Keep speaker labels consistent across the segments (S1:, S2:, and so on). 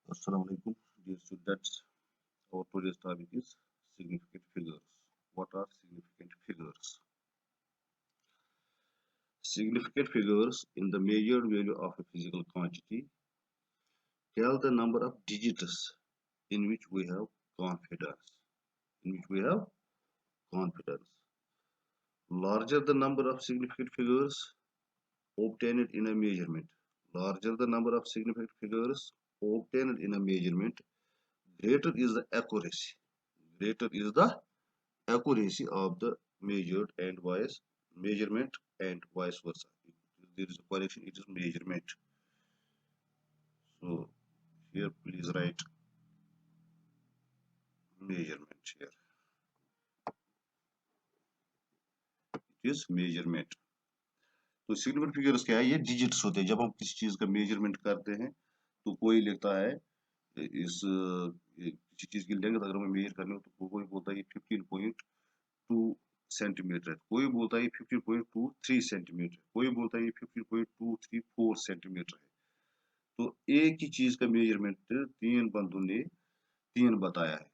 S1: Assalamu alaikum, dear students. Our today's topic is significant figures. What are significant figures? Significant figures in the measured value of a physical quantity tell the number of digits in which we have confidence. In which we have confidence. Larger the number of significant figures obtained in a measurement. Larger the number of significant figures obtained in a measurement, greater is the accuracy. Greater is the accuracy of the measured and vice measurement and vice versa. If there is a correction, it is measurement. So here please write measurement here. It is measurement. तो significant figures क्या है? ये digits होते हैं. जब हम किसी चीज का मेजरमेंट करते हैं तो कोई लिखता है इस किसी चीज की लेंथ अगर हमें मेजर करनी हो तो कोई बोलता है 15.2 सेंटीमीटर, कोई बोलता है 15.23 सेंटीमीटर, कोई बोलता है 15.234 सेंटीमीटर है. तो एक ही चीज का मेजरमेंट तीन बंदों ने तीन बताया है.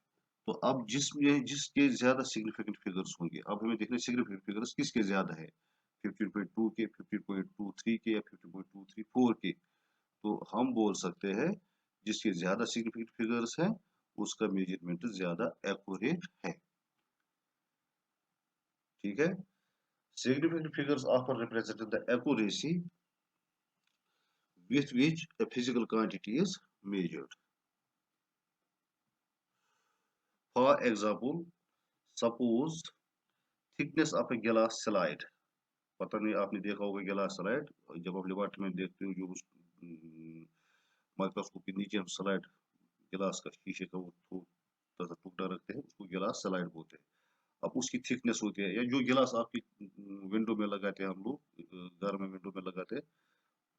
S1: तो अब जिसमें जिसके ज्यादा सिग्निफिकेंट फिगर्स होंगे, अब हमें देखना सिग्निफिकेंट फिगर्स किसके ज्यादा है, 15.2 के, 15.23 के या 15.234 के. तो हम बोल सकते हैं जिसके ज्यादा सिग्निफिकेंट फिगर्स हैं उसका मेजरमेंट ज्यादा एक्यूरेट है. ठीक है. Significant figures offer represent the accuracy with which a physical quantity is measured. For example, suppose thickness of a glass slide. पता नहीं आपने देखा होगा गिलास स्लाइड. जब आप लेबोरेटरी में देखते हो जो माइक्रोस्कोप के नीचे हम स्लाइड गिलास का शीशे का वो टुकड़ा रखते हैं उसको गिलास स्लाइड बोलते हैं. अब उसकी थिकनेस होती है या जो गिलास आपकी विंडो में लगाते हैं हम लोग घर में विंडो में लगाते हैं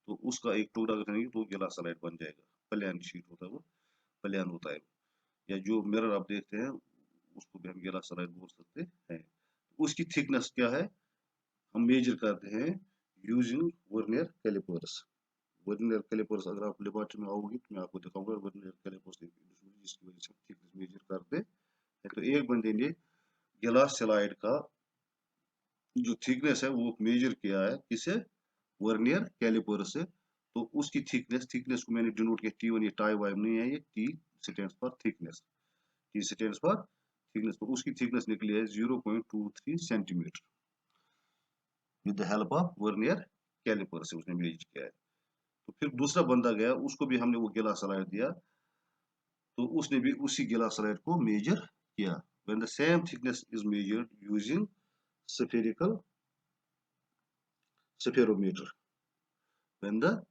S1: तो उसका एक टुकड़ा रखेंगे तो गिलास स्लाइड बन जाएगा. प्लेन शीट होता है वो, प्लेन होता है. या जो मिरर आप देखते हैं उसको भी हम गिलास स्लाइड बोल सकते हैं. उसकी थिकनेस क्या है हम मेजर करते हैं using vernier calipers. Vernier calipers अगर आप लेबोरेटरी में आओगे तो मैं आपको दिखाऊंगा वर्नियर कैलिपर्स जिसकी वजह से थिकनेस मेजर करते हैं. तो एक बंदे ने गिलास स्लाइड का जो थिकनेस है वो मेजर किया है किसे, वर्नियर कैलिपर से. तो उसकी थिकनेस को मैंने डिनोट किया T1. ये टाई वाइब नहीं है, ये T stands for thickness. T stands for thickness. तो उसकी थिकनेस निकली है 0.23 centimetre with the help of vernier caliper से उसने मेजर किया है. तो फिर दूसरा बंदा गया उसको भी हमने वो गिलास स्लाइड दिया तो उसने भी उसी गिलास स्लाइड को मेजर किया. When the same thickness is measured using spherical spherometer, when the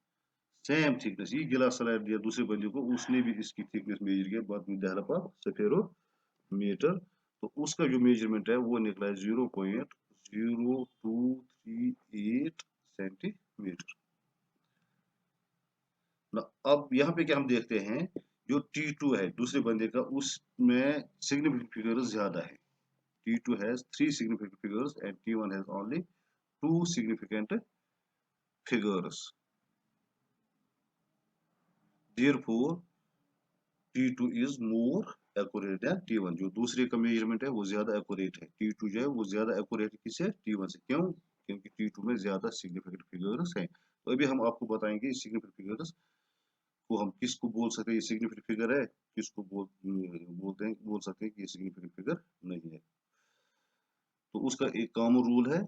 S1: same thickness, ये गिलास स्लाइड दिया दूसरे बंदे को उसने भी इसकी थिकनेस मेजर किया बाद with the help of spherometer. तो उसका जो मेजरमेंट है वो निकला है 0.0238 सेंटीमीटर. अब यहाँ पे क्या हम देखते हैं जो T2 है दूसरे बंदे का उसमें सिग्निफिकेंट फिगर्स ज्यादा है. T2 has 3 significant figures and T1 has only 2 significant figures. Therefore, T2 is more accurate than T1. जो दूसरे का मेजरमेंट है वो ज्यादा एक्यूरेट है. T2 जो है वो ज्यादा एक्यूरेट किससे, T1 से. क्यों? क्योंकि T2 में ज्यादा सिग्निफिकेंट फिगर्स हैं. तो अभी हम आपको बताएंगे सिग्निफिकेंट फिगर्स को हम किसको बोल सकते हैं ये सिग्निफिकेंट फिगर है, किसको बोल सकते हैं कि ये सिग्निफिकेंट फिगर नहीं है. तो उसका एक कॉमन रूल है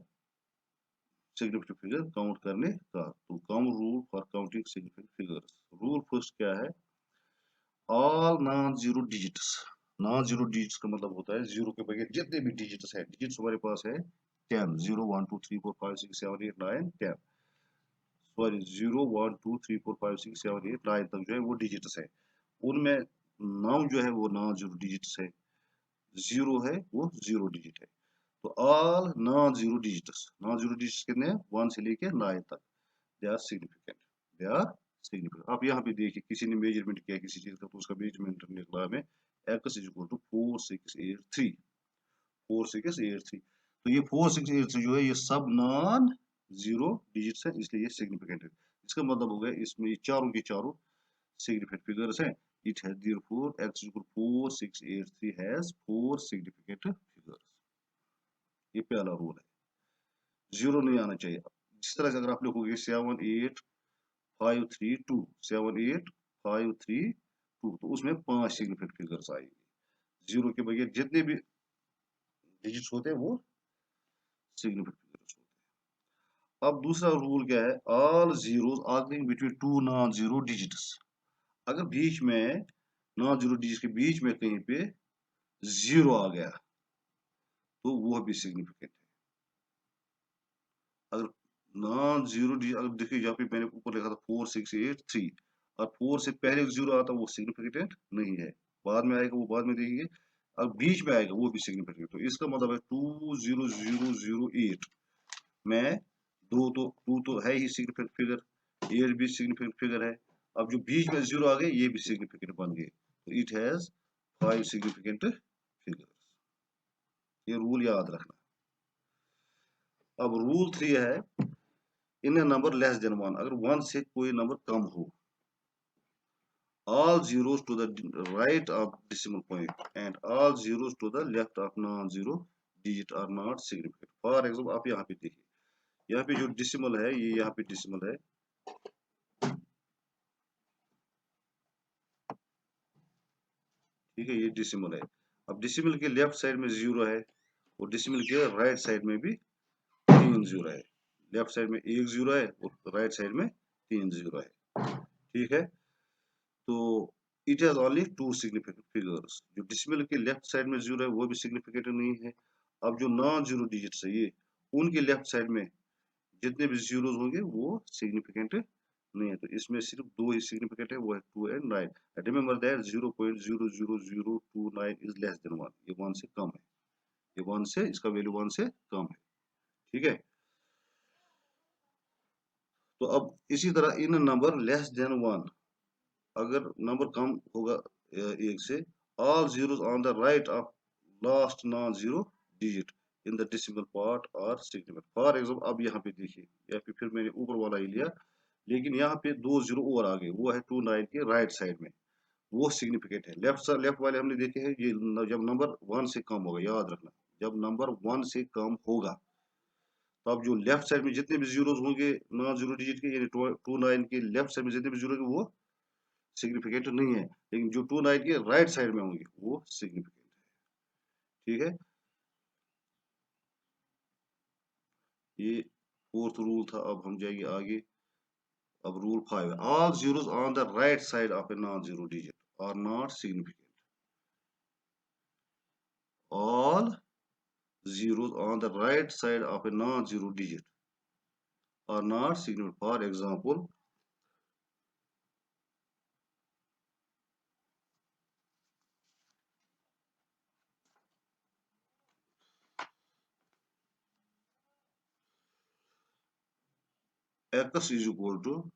S1: सिग्निफिकेंट फिगर काउंट करने का. तो common rule for counting significant figures. Rule first क्या है, all non zero digits. Non zero digits का मतलब होता है जीरो के बगैर जितने भी डिजिट्स है. डिजिट्स हमारे पास है 10, 0 1 2 3 4 5 6 7 8 9 10. सॉरी 0 1 2 3 4 5 6 7 8 9 तक जो है वो डिजिट्स है. उनमें 9 जो है वो नॉन जीरो डिजिट्स है, जीरो है वो जीरो डिजिट है. तो ऑल नॉन जीरो डिजिट्स कितने हैं 1 से लेके 9 तक, they are significant. They are significant. आप यहाँ पे देखिए किसी ने मेजरमेंट किया किसी चीज का तो उसका मेजरमेंट निकला हमें x इज इक्वल टू 4683. 4683. तो ये 4683 जो है ये सब नॉन जीरो डिजिट्स है इसलिए ये सिग्निफिकेंट है. इसका मतलब हो गया इसमें ये चारों के चारों सिग्निफिकेंट फिगर्स हैं. It has therefore x equal 4683 has 4 significant figures. ये पहला रूल है, जीरो नहीं आना चाहिए। जिस तरह से अगर आप लिखोगे 78532 78532 तो उसमें 5 सिग्निफिकेंट फिगर्स आएंगे। जीरो के बगैर जितने भी डिजिट्स होते हैं वो सिग्निफिकेंट फिगर्स होते हैं। अब दूसरा रूल क्या है, all zeros occurring between two non zero digits. अगर बीच में नॉन जीरो डिजिट के बीच में कहीं पे जीरो आ गया तो वो भी सिग्निफिकेंट है। अगर नॉन जीरो डिजिट, अगर देखिए यहाँ पे मैंने ऊपर लिखा था 4683 और 4 से पहले जीरो आता वो सिग्निफिकेंट नहीं है, बाद में आएगा वो बाद में देखेंगे। अब बीच में आएगा वो भी सिग्निफिकेंट। तो इसका मतलब है 20008 में टू तो है ही सिग्निफिकेंट फिगर, 8 भी सिग्निफिकेंट फिगर है। अब जो बीच में जीरो आ गए ये भी सिग्निफिकेंट बन गए, तो इट हैज 5 सिग्निफिकेंट फिगर्स। ये रूल याद रखना। अब रूल 3 है, in a number less than 1, अगर 1 से कोई नंबर कम हो, all zeros to the right of decimal point and all zeros to the left of non-zero digit are not significant. For example, आप यहाँ पे देखिए, यहाँ पे जो decimal है ये यहाँ पे decimal है, ठीक है, ये decimal है। अब decimal के लेफ्ट साइड में जीरो है और decimal के राइट साइड में भी 3 जीरो है। लेफ्ट साइड में 1 जीरो है और राइट साइड में 3 जीरो है, ठीक है। तो it has only 2 significant figures. जो डिसिमल के लेफ्ट साइड में जीरो है वो भी सिग्निफिकेंट नहीं है। अब जो नॉन जीरो डिजिट्स है ये, उनके लेफ्ट साइड में जितने भी जीरोस होंगे वो सिग्निफिकेंट नहीं है। तो इसमें सिर्फ 2 ही सिग्निफिकेंट है, वो है 2 and 9। Remember that 0.00029 is less than 1, ये 1 से कम है, ये 1 से, इसका वैल्यू 1 से कम है, ठीक है। तो अब इसी तरह इन नंबर लेस देन 1, अगर नंबर कम होगा एक से, all zeros on the right of last non-zero digit in the decimal part are significant. For example अब यहाँ पे देखिए, यहाँ पे फिर मैंने ऊपर वाला ही लिया, लेकिन यहाँ पे 2 जीरो और आ गए, वो है 29 के राइट साइड में, वो सिग्निफिकेंट है। लेफ्ट वाले हमने देखे हैं, ये जब नंबर 1 से कम होगा, याद रखना, जब नंबर 1 से कम होगा तब जो लेफ्ट साइड में जितने भी जीरोस होंगे नॉन जीरो डिजिट के, यानी 29 के लेफ्ट साइड में जितने भी जीरो होंगे वो सिग्निफिकेंट नहीं है, लेकिन जो 29 के राइट साइड में होंगे वो सिग्निफिकेंट है, ठीक है। ये फोर्थ रूल था। अब हम जाएंगे आगे। अब रूल 5 है, all zeros on the right side of a non zero digit are not significant. All zeros on the right side of a non-zero digit are not significant. For example, x is equal to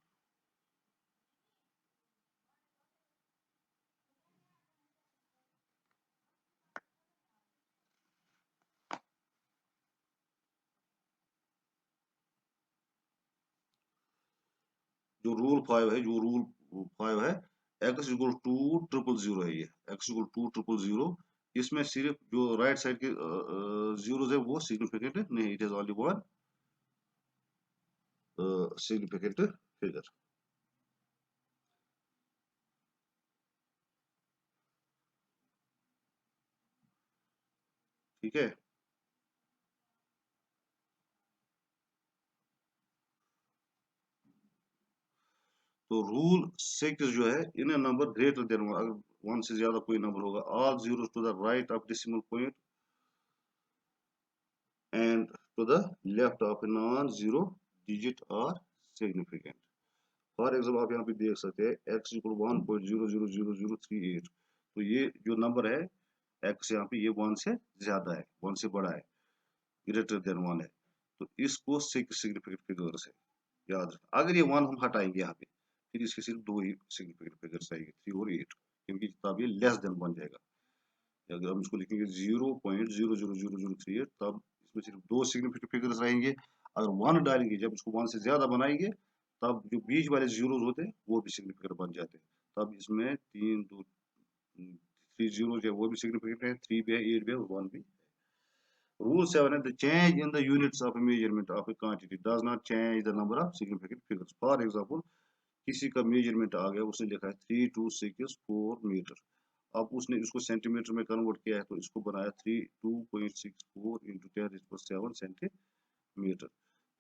S1: जो rule 5 है, जो rule 5 है, x equal to triple zero है, ये x equal to triple zero, इसमें सिर्फ जो right side के जीरोस है वो सिग्निफिकेंट नहीं, it is only one significant figure, ठीक है। तो रूल 6 जो है, in a number greater than 1, अगर 1 से ज्यादा कोई नंबर होगा, all zeros to the right of decimal point and to the left of a non-zero digit are significant. For example आप यहाँ पे देख सकते हैं x इक्वल 1.000038, तो ये जो नंबर है x यहाँ पे ये 1 से ज्यादा है, 1 से बड़ा है, ग्रेटर देन 1 है, तो इसको सिग्निफिकेंट फिगर्स है, याद रखना। अगर ये 1 हम हटाएंगे यहाँ पे, फिर इसके सिर्फ 2 ही सिग्निफिकेंट फिगर्स आएंगे, 3 और 8, क्योंकि तब ये लेस देन बन जाएगा। अगर हम इसको लिखेंगे 0.00038, तब इसमें सिर्फ 2 सिग्निफिकेंट फिगर्स रहेंगे। अगर 1 डालेंगे, जब इसको 1 से ज्यादा बनाएंगे, तब जो बीच वाले जीरोस होते हैं वो भी सिग्निफिकेंट बन जाते हैं, तब इसमें 3 जीरो जो है वो भी सिग्निफिकेंट है, 3 भी है, 8 भी है और 1 भी। Rule 7 है, the change in the units of a measurement of a quantity does not change the number of significant figures. For example, किसी का मेजरमेंट आ गया, उसने लिखा है 3264 मीटर। अब उसने इसको सेंटीमीटर में कन्वर्ट किया है, तो इसको बनाया 32.64 इंटू 10⁻7 सेंटीमीटर।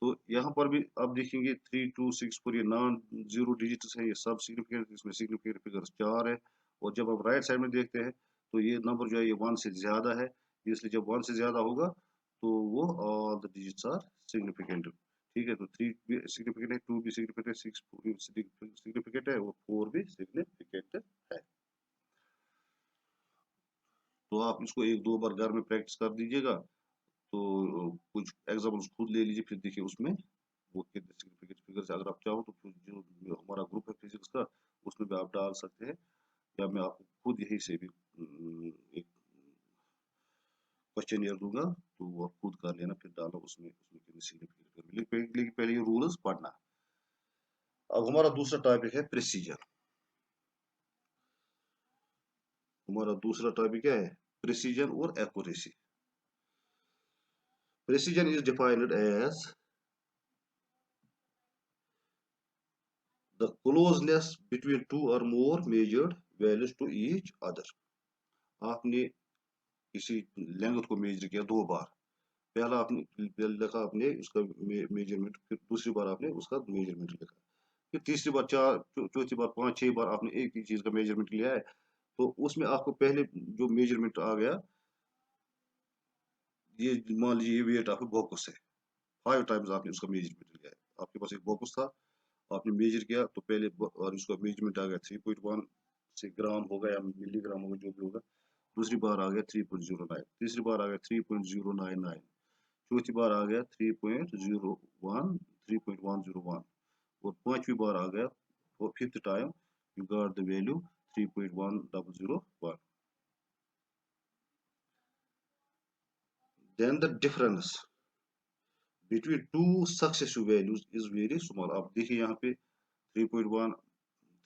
S1: तो यहाँ पर भी आप देखेंगे 3264 ये नॉन जीरो डिजिट्स है, ये सब सिग्निफिकेंट, इसमें सिग्निफिकेंट फिगर्स 4 है। और जब आप राइट साइड में देखते हैं तो ये नंबर जो है ये 1 से ज्यादा है, इसलिए जब 1 से ज्यादा होगा तो वो all the digits are significant. ठीक है, तो 3 भी सिग्निफिकेंट है, 2 भी सिग्निफिकेंट है, 6 भी सिग्निफिकेंट है और 4 भी सिग्निफिकेंट है। तो आप इसको एक दो बार घर में प्रैक्टिस कर दीजिएगा, तो कुछ एग्जाम्पल्स खुद ले लीजिए, फिर देखिए उसमें वो कितने सिग्निफिकेंट फिगर्स, अगर आप चाहो तो फिर जो हमारा ग्रुप है फिजिक्स का, उसमें भी आप डाल सकते हैं, या मैं आपको खुद यही से भी एक क्वेश्चन दूंगा, तो वो आप खुद कर लेना, फिर डालो उसमें उसमें कितने सिग्निफिकेंट, लेकिन पहले ये रूल्स पढ़ना। अब हमारा दूसरा टॉपिक है प्रेसीजन। हमारा दूसरा टॉपिक क्या है? प्रेसीजन और accuracy. Precision is defined as the closeness between two or more measured values to each other। आपने किसी लेंथ को मेजर किया दो बार, पहला आपने लिखा आपने उसका मेजरमेंट, फिर दूसरी बार आपने उसका मेजरमेंट लिखा, फिर तीसरी बार, चौथी बार, 5-6 बार आपने एक ही चीज का मेजरमेंट लिया है, तो उसमें आपको पहले जो मेजरमेंट आ गया, ये मान लीजिए ये वेट आपका बॉक्स है, 5 टाइम्स आपने उसका मेजरमेंट लिया है। आपके पास एक बॉक्स था, आपने मेजर किया, तो पहले और उसका मेजरमेंट आ गया 3.1 से ग्राम होगा या मिलीग्राम होगा, जो भी होगा। दूसरी बार आ गया 3.09, तीसरी बार आ गया 3.099, चौथी बार आ गया 3.01, 3.101, और पांचवी बार आ गया, और fifth time you got the value 3.1001। Then the difference between two successive values is very small. आप देखिए यहाँ पे 3.1,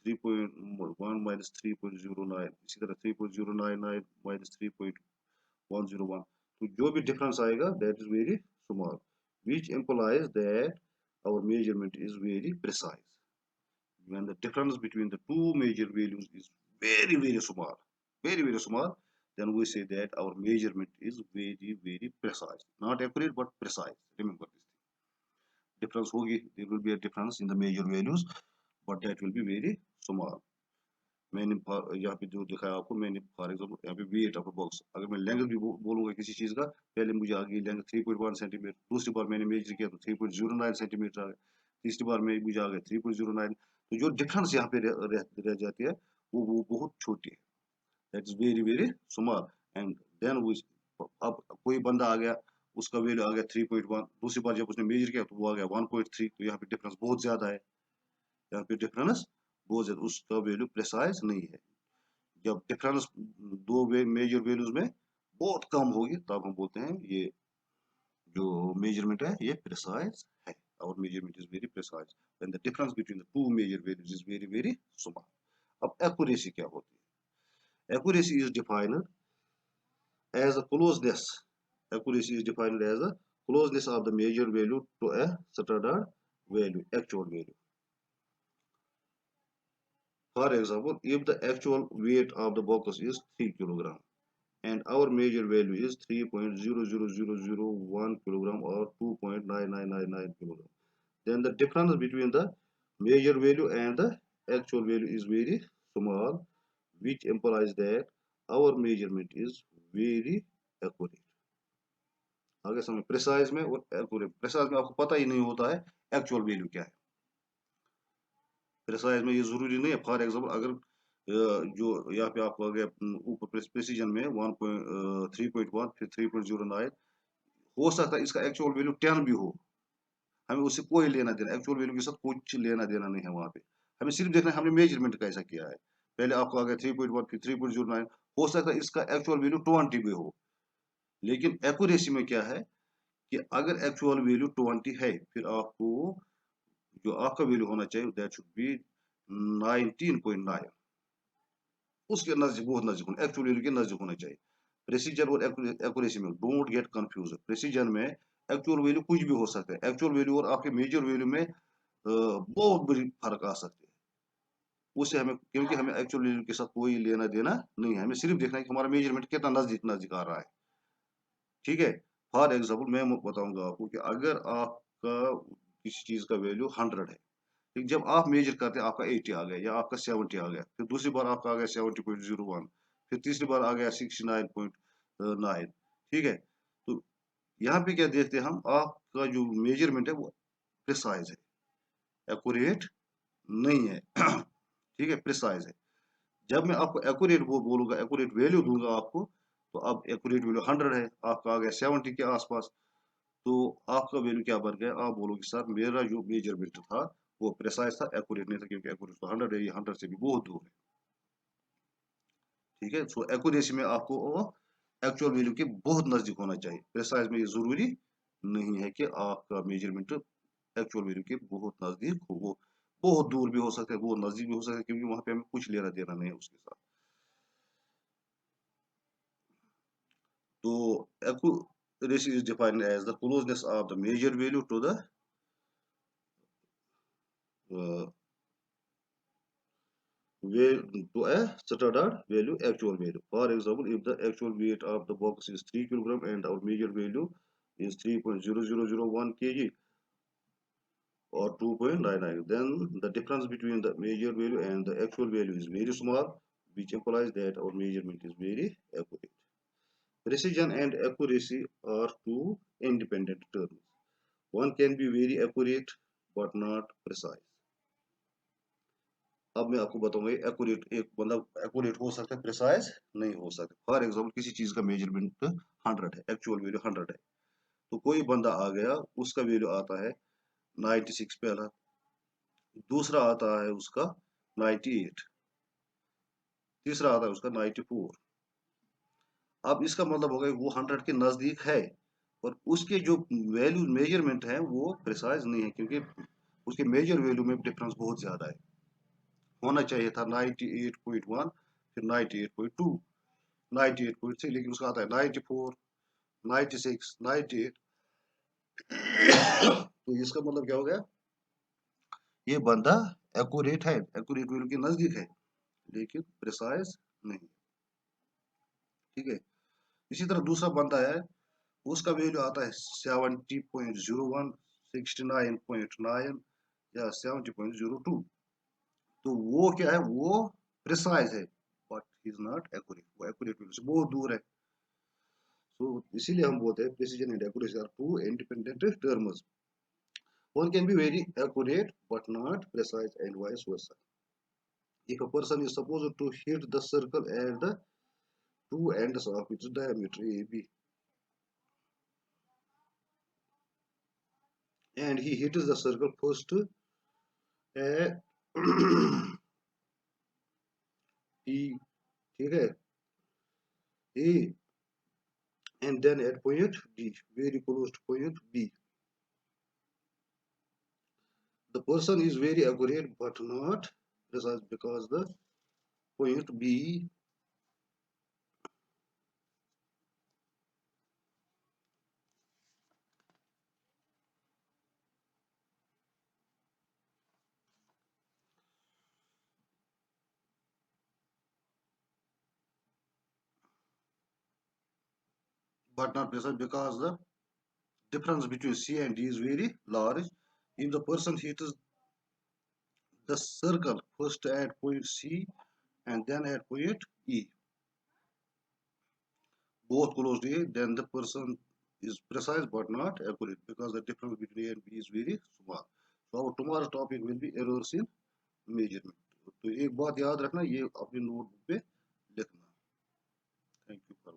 S1: 3.1 माइनस 3.09, इसी तरह 3.099 माइनस 3.101, तो जो भी डिफरेंस आएगा that is very small, which implies that our measurement is very precise। When the difference between the two major values is very small, very small, then we say that our measurement is very precise, not accurate but precise। Remember this difference होगी, there will be a difference in the major values, but that will be very small। मैंने यहाँ पे जो दिखाया आपको, मैंने for example यहाँ पे वेट ऑफ बॉक्स, अगर मैं लेंथ भी बोलूंगा किसी चीज का, पहले मुझे आ गई लेंथ 3.1 सेंटीमीटर, दूसरी बार मैंने मेजर किया तो 3.09 सेंटीमीटर आ गया, तीसरी बार में मुझे आ गया 3.09, तो जो डिफरेंस यहाँ पे रह जाती है वो बहुत छोटी है, that is very small. And then अब कोई बंदा आ गया, उसका वैल्यू आ गया 3.1, दूसरी बार जब उसने मेजर किया तो वो आ गया 1.3, तो यहाँ पे डिफरेंस बहुत ज्यादा है, यहाँ पे डिफरेंस बहुत ज्यादा, उसका वैल्यू प्रिसाइज नहीं है। जब डिफरेंस दो मेजर वैल्यूज में बहुत कम होगी, तब हम बोलते हैं ये जो मेजरमेंट है ये प्रिसाइज है, और measurement is very precise when the difference between the two measure values is very small. अब एक्यूरेसी क्या होती है? Accuracy is defined as a closeness, accuracy is defined as a closeness of the measure value to a standard value, actual value। For example, if the actual weight of the box is 3 kg and our measure value is 3.00001 kilogram or 2.9999 kilogram, then the difference between the measure value and the actual value is very small, which implies that our measurement is very accurate। आगे समझ, precise में और accurate. Precise में आपको पता ही नहीं होता है एक्चुअल वैल्यू क्या है, प्रिसाइज में ये जरूरी नहीं है। फॉर एग्जांपल अगर जो यहाँ पे आपको आ गया ऊपर प्रेसिजन में 3.1 फिर 3.09, हो सकता है इसका एक्चुअल वैल्यू 10 भी हो, हमें उससे कोई लेना देना, एक्चुअल वैल्यू के साथ कुछ लेना देना नहीं है वहां पे, हमें सिर्फ देखना है हमने मेजरमेंट कैसा किया है। पहले आपको आ गया 3.1 फिर 3.09, हो सकता है इसका एक्चुअल वैल्यू 20 भी हो, लेकिन एक्यूरेसी में क्या है कि अगर एक्चुअल वैल्यू 20 है, फिर आपको जो आपका वैल्यू होना चाहिए दैट शुड बी 19.9। उसके नजदीक, बहुत नजदीक होना, एक्चुअल वैल्यू के नजदीक होना चाहिए। प्रेसिजन और एक्यूरेसी में डोंट गेट कंफ्यूज। प्रेसिजन में एक्चुअल वैल्यू कुछ भी हो सकता है, एक्चुअल वैल्यू और आपके मेजर वैल्यू में बहुत बड़ी फर्क आ सकती है। उससे हमें, क्योंकि हमें एक्चुअल वैल्यू के साथ कोई लेना देना नहीं है, हमें सिर्फ देखना है कि हमारा मेजरमेंट कितना नजदीक नजदीक आ रहा है। ठीक है, फॉर एग्जाम्पल मैं बताऊंगा आपको कि अगर आपका किसी चीज का वैल्यू 100 है, ठीक, जब आप मेजर करते हैं आपका 80 आ गया या आपका 70 आ गया, फिर दूसरी बार आपका आ गया 70.01, फिर तीसरी बार आ गया 69.9। ठीक है, तो यहाँ पे क्या देखते हैं हम, आपका जो मेजरमेंट है वो प्रिसाइज है, एक्यूरेट नहीं है। ठीक है, प्रिसाइज है। जब मैं आपको एक्यूरेट वो बोलूंगा, एक्यूरेट वैल्यू दूंगा आपको, तो अब एक्यूरेट वैल्यू 100 है, आपका आ गया 70 के आसपास, तो आपका वैल्यू क्या बन गया, आप बोलोगे सर मेरा जो मेजरमेंट था वो प्रिसाइज था, एक्यूरेट नहीं था, क्योंकि एक्यूरेट तो 100 है, ये 100 से भी बहुत दूर है। ठीक है, सो एक्यूरेसी में आपको एक्चुअल वैल्यू के बहुत नजदीक होना चाहिए। प्रिसाइज में ये जरूरी नहीं है कि आपका मेजरमेंट एक्चुअल वैल्यू के बहुत नजदीक हो, वो बहुत दूर भी हो सकता है, बहुत नजदीक भी हो सकता है, क्योंकि वहां पे हमें कुछ लेना देना नहीं है उसके साथ। तो accuracy is defined as the closeness of the measured value to the uh, to a standard value, actual value. For example, if the actual weight of the box is 3 kilogram and our measured value is 3.0001 kg or 2.99, then the difference between the measured value and the actual value is very small, which implies that our measurement is very accurate. Precision and accuracy are two independent terms. One can be very accurate but not precise. अब मैं आपको बताऊंगा accurate, एक मतलब accurate हो सकता है, precise नहीं हो सकता। फॉर एग्जांपल किसी चीज का मेजरमेंट 100 है, एक्चुअल वैल्यू 100 है, तो कोई बंदा आ गया, उसका वैल्यू आता है 96 पहला, दूसरा आता है उसका 98, तीसरा आता है उसका 94। अब इसका मतलब होगा वो 100 के नजदीक है, और उसके जो वैल्यू मेजरमेंट है वो प्रिसाइज नहीं है, क्योंकि उसके मेजर वैल्यू में डिफरेंस बहुत ज्यादा है। होना चाहिए था 98.1, फिर 98.2, 98.3, लेकिन उसका आता है 94, 96, 98। तो इसका मतलब क्या हो गया, ये बंदा एक्यूरेट है, एक्यूरेट वैल्यू के नजदीक है, लेकिन प्रिसाइज नहीं। ठीक है, इसी तरह दूसरा बंदा है, उसका वैल्यू आता है 70.01, 69.9 या 70.02, तो वो क्या है, वो प्रिसाइज है, बट इज नॉट एक्यूरेट, वो एक्यूरेट वैल्यू से बहुत दूर है। तो इसीलिए हम बोलते हैं precision and accuracy are two independent terms. One can be very accurate but not precise, and vice versa. If a person is supposed to hit the circle at the two ends of its diameter AB, and he hits the circle first at E, ठीक है, A, and then at point D, very close to point B. The person is very accurate but not precise because the point B but not precise because the difference between C and D is very large. If the person hits the circle first at point C and then at point E, both close to A, then the person is precise but not accurate because the difference between A and B is very small. So our tomorrow's topic will be errors in measurement. तो एक बात याद रखना, ये अपनी notebook पे लिखना। Thank you for